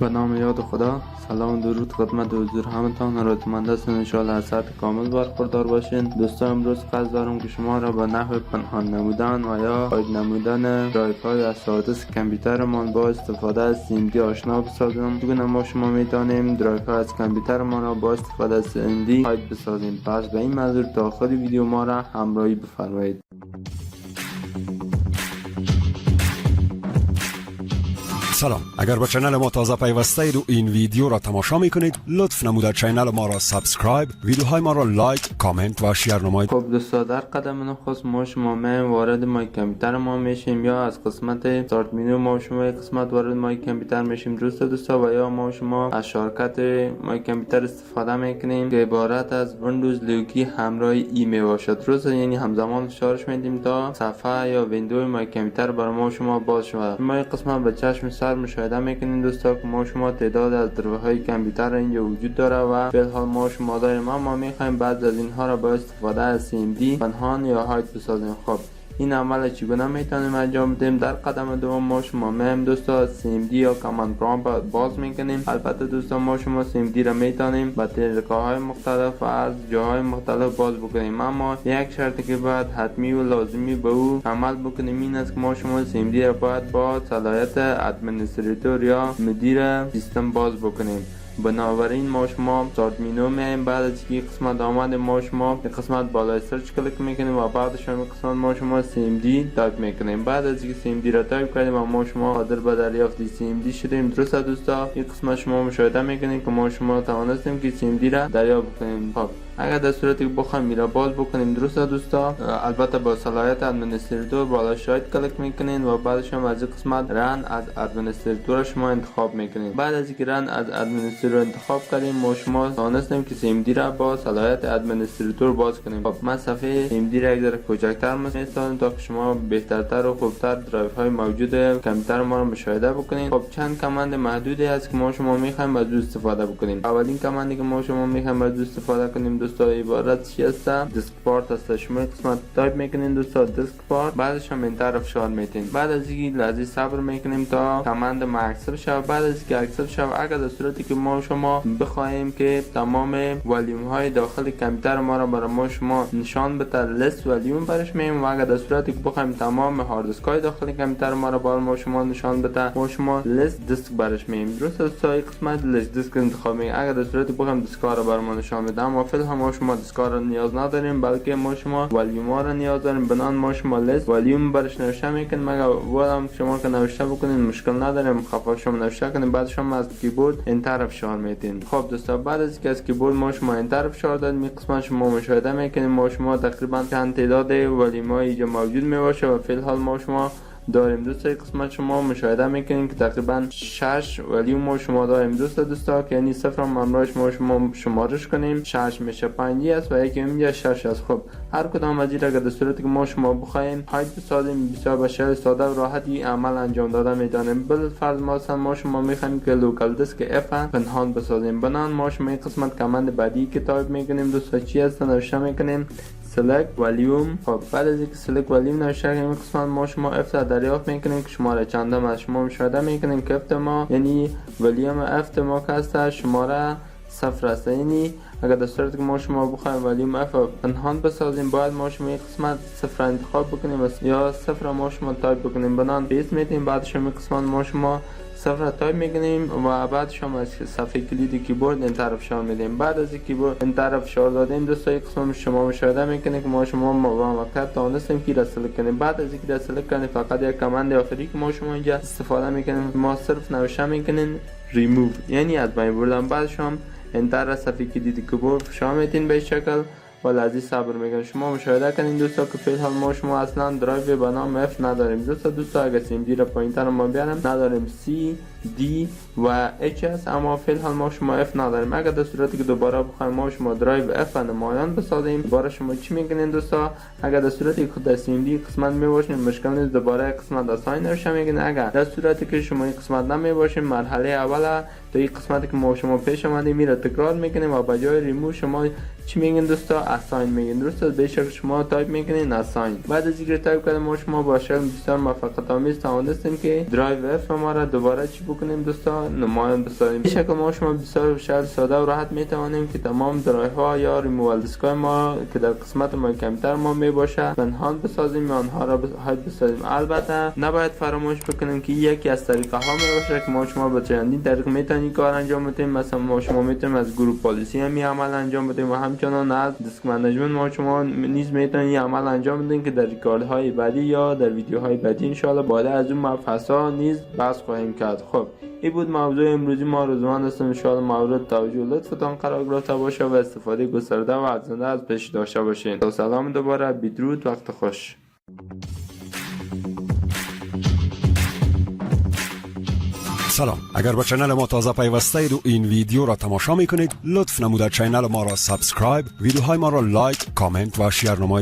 به نام یاد خدا. سلام و درود خدمت حضور همتان. ارادتمند هستم انشاءالله از سطح کامل برخوردار باشین. دوستان امروز قصد دارم که شما را به نحو پنهان نمودن و یا قاید نمودن درایو های از حوادث کامپیوترمان با استفاده از CMD آشنا بسازم. چگونه ما شما میتونیم درایو ها از کامپیوترمان را با استفاده از CMD قاید بسازیم. پس به این منظور تا خود ویدیو ما را همراهی بفرمایید. سلام، اگر به چنل ما تازه پیوسته اید و این ویدیو را تماشا میکنید لطف نموده چنل ما را سابسکرایب، ویدیوهای ما را لایک، کامنت و شیر نمایید. خب دوستا، در قدم نخست ما شما وارد مای کامپیوتر ما میشیم یا از قسمت استارت منو ما شما قسمت وارد مای کامپیوتر میشیم دوستا و یا ما شما از شارکت مای کامپیوتر استفاده میکنیم که عبارت از ویندوز لوکی همراه ای می باشد درسته، یعنی همزمان فشارش میدیم تا صفحه یا ویندوی مای کامپیوتر برای ما شما باز شود. ما این قسمت به چشم سر مشاهده میکنین دوستا که ما شما تعداد از دروهای کامپیوتر اینجا وجود داره و به حال ما شما داریم، اما میخوایم بعض از اینها را با استفاده از CMD پنهان یا هاید بسازیم. خب این عمل چگونه میتونیم انجام بدیم؟ در قدم دوم ما شما میم دوستا CMD یا کاماند پرامپت باز میکنیم. البته دوستا ما شما CMD را میتونیم با طریقه های مختلف و از جاهای مختلف باز بکنیم، اما یک شرطی که باید حتمی و لازمی به او عمل بکنیم این است که ما شما CMD را باید با صلاحیت ادمنستریتور یا مدیر سیستم باز بکنیم. بنابراین ما شما استارت منو میایم، بعد از اینکه قسمت آمده ما شما قسمت بالای سرچ کلیک میکنیم و بعدش هم قسمت ما شما CMD تایپ میکنیم. بعد از اینکه CMD را تایپ کردیم و ما شما قادر به دریافت CMD شدیم درسته دوستا. این قسمت شما مشاهده میکنیم که ما شما توانستیم که CMD را دریافت کنیم. خب اگر در صورتی که بخوایم میرا باز بکنیم درسته دوستا، البته با صلاحیت ادمنستریتور بالا شاید کلیک میکنین و بعدش هم از این قسمت رن از ادمنستریتور شما انتخاب میکنین. بعد از اینکه رن از ادمنستریتور انتخاب کردیم ما شما توانستیم که CMD را با صلاحیت ادمنستریتور باز کنیم. خب من صفحه CMD را یک ذره کوچکتر میسازم تا که شما بهترتر و خوبتر درایو های موجود کامپیوتر ما را مشاهده بکنین. خب چند کامند محدودی هست که ما شما میخوایم از او استفاده بکنیم. اولین کامندی که ما شما میخوایم از او استفاده کنیم دوستا عبارت چی است؟ دیسک پارت است. شما قسمت تایپ میکنین دوستا دیسک پارت، بعدش هم انتر فشار میتین. بعد از اینکه لحظه صبر میکنیم تا کامند ما اکسپت شود. بعد از اینکه اکسپت شود اگر در صورتی که ما شما بخوایم که تمام والیوم های داخل کامپیوتر ما را برای ما شما نشان بده لیست والیوم برش مییم و اگر در صورتی که بخوایم تمام هارد دیسک های داخل کامپیوتر ما را برای ما شما نشان بده ما شما لیست دیسک برش مییم. درست است. قسمت لیست دیسک انتخاب میکنیم. اگر در صورتی بخوایم دیسک ها را برای ما نشان بده اما فعلا ما شما دیسک ها را نیاز نداریم بلکه ما شما والیوم ها را نیاز داریم. بنان ما شما لیست والیوم برش نوشته میکنیم. مگر هم شما که نوشته بکنین مشکل نداریم، خفا شما نوشته کنین بعد شما از کیبورد انتر فشار میتین. خب دوستا بعد از اینکه از کیبورد ما شما انتر فشار دادیم این قسمت شما مشاهده میکنیم ما شما تقریبا چند تعداد والیوم های اینجا موجود میباشه و فعل حال ما شما داریم دوستا. قسمت شما مشاهده میکنیم که تقریبا 6 والیوم ما شما داریم دوستا که یعنی صفر هم امروز ما شما شمارش کنیم 6 میشه 5 است و یکی اینجا 6 است. خب هر کدام از این اگر در صورتی که ما شما بخوایم هاید بسازیم بسیار به شکل ساده و راحتی عمل انجام داده میتونیم. بالفرض ما شما میخوایم که لوکال دیسک اف پنهان بسازیم. بنان ما شما این قسمت کامند بعدی که تایپ میکنیم دوستا چی است نوشته میکنیم select volume. خب بعد از اینکه select volume نوشته کنیم قسمت ما شما اف را دریافت میکنیم که شماره چندم از شما مشاهده میکنیم که اف ما یعنی volume اف ما که هست شماره 0 است. یعنی اگر در صورتی که ما شما بخوایم volume اف پنهان بسازیم باید ما شما این قسمت 0 انتخاب بکنیم یا 0 ما شما تایپ بکنیم. بنان پیست میتیم بعدش این قسمت ما شما 0 تایپ میکنیم و بعد شما از صفحه کلید کیبورد انتر فشار میدیم. بعد از کیبورد انتر فشار دادیم دوستا یک قسم شما مشاهده میکنه که ما شما موقت توانستیم که را سلکت کنیم. بعد از اینکه را سلکت کنیم فقط یک کامند آخری که ما شما اینجا استفاده میکنیم ما صرف نوشته میکنیم remove یعنی از بین بردن. بعد شما انتر صفحه کلید کیبورد فشار میدین به شکل و لحظه صبر میکنیم. شما مشاهده کنین دوستا که فعل حال ما شما اصلا درایو به نام اف نداریم دوستا اگر CMD را پایینتر ما بیارم نداریم C D و H است اما فعل حال ما شما اف نداریم. اگر در صورتی که دوباره بخوایم ما شما درایو اف نمایان بسازیم دوباره شما چی میکنین دوستا؟ اگر در صورتی که خود در CMD قسمت میباشین مشکل نیست دوباره قسمت اساین نوشته میگین. اگر در صورتی که شما این قسمت نمیباشین مرحله اول تا این قسمتی که ما شما پیش اومدیم میره تکرار میکنیم و به جای ریموو شما چی میگین دوستا؟ اساین میگین. درسته؟ به شکل شما تایپ میکنین اساین. بعد از اینکه تایپ کردیم ما شما با شکل بسیار موفقیت آمیز توانستیم که درایو اف ما را دوباره چی بکنیم دوستان، نمایان بسازیم. به شکل ما شما بسیار ساده و راحت میتوانیم که تمام درایو ها یا ریمووال دیسک های ما که در قسمت مای کامپیوتر ما میباشه پنهان بسازیم یا آنها را بسازیم. البته نباید فراموش بکنیم که یکی از طریقه ها میباشه که ما شما با چندین طریق میتونیم کار انجام بدیم. مثلا ما شما میتونیم از گروپ پالیسی هم عمل انجام بدیم و همچنان از دیسک منیجمنت ما شما نیز میتونید عمل انجام بدین که در ریکارد های بعدی یا در ویدیوهای بعدی ان شاء الله بعد از اون مبحثا نیز بحث خواهیم کرد. خب این بود موضوع امروزی ما. رضوان هستم. ان شاء الله مورد توجه و لطفتان قرار گرفته باشه و استفاده گسترده و ارزنده از پیش داشته باشین. سلام دوباره، بدرود، وقت خوش. سلام، اگر به چنل ما تازه پیوسته اید و این ویدیو را تماشا میکنید لطف نموده چنل ما را سابسکرایب، ویدیوهای ما را لایک، کامنت و شیر نمایید.